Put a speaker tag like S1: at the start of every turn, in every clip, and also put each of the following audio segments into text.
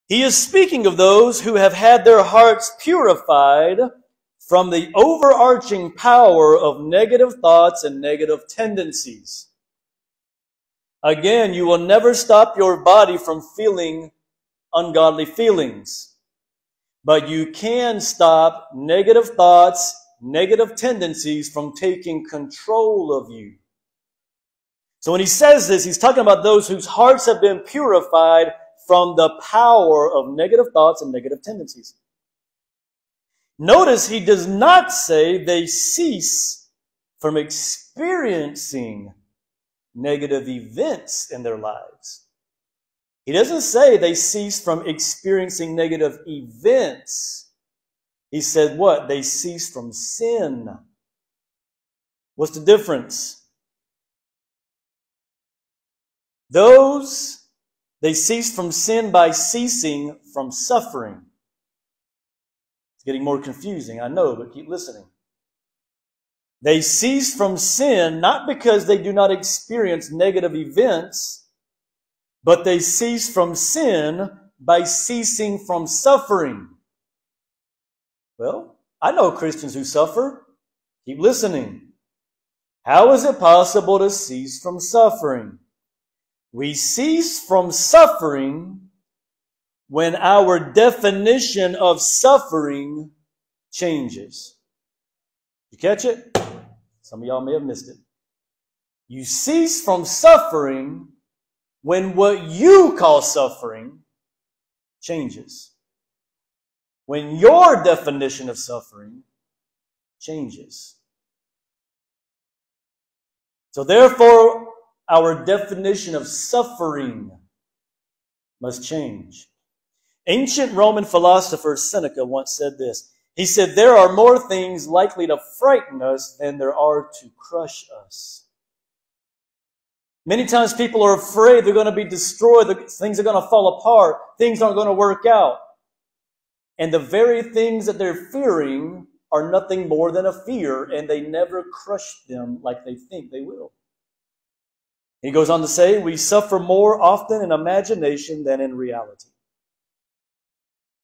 S1: He is speaking of those who have had their hearts purified from the overarching power of negative thoughts and negative tendencies. Again, you will never stop your body from feeling ungodly feelings, but you can stop negative thoughts, negative tendencies from taking control of you. So when he says this, he's talking about those whose hearts have been purified from the power of negative thoughts and negative tendencies. Notice he does not say they cease from experiencing negative events in their lives. He doesn't say they cease from experiencing negative events. He said what? They cease from sin. What's the difference? They cease from sin by ceasing from suffering. It's getting more confusing, I know, but keep listening. They cease from sin not because they do not experience negative events, but they cease from sin by ceasing from suffering. Well, I know Christians who suffer. Keep listening. How is it possible to cease from suffering? We cease from suffering when our definition of suffering changes. You catch it? Some of y'all may have missed it. You cease from suffering when what you call suffering changes. When your definition of suffering changes. So therefore, our definition of suffering must change. Ancient Roman philosopher Seneca once said this. He said, there are more things likely to frighten us than there are to crush us. Many times people are afraid they're going to be destroyed, things are going to fall apart, things aren't going to work out. And the very things that they're fearing are nothing more than a fear, and they never crush them like they think they will. He goes on to say, we suffer more often in imagination than in reality.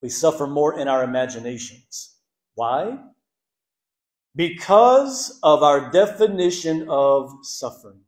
S1: We suffer more in our imaginations. Why? Because of our definition of suffering.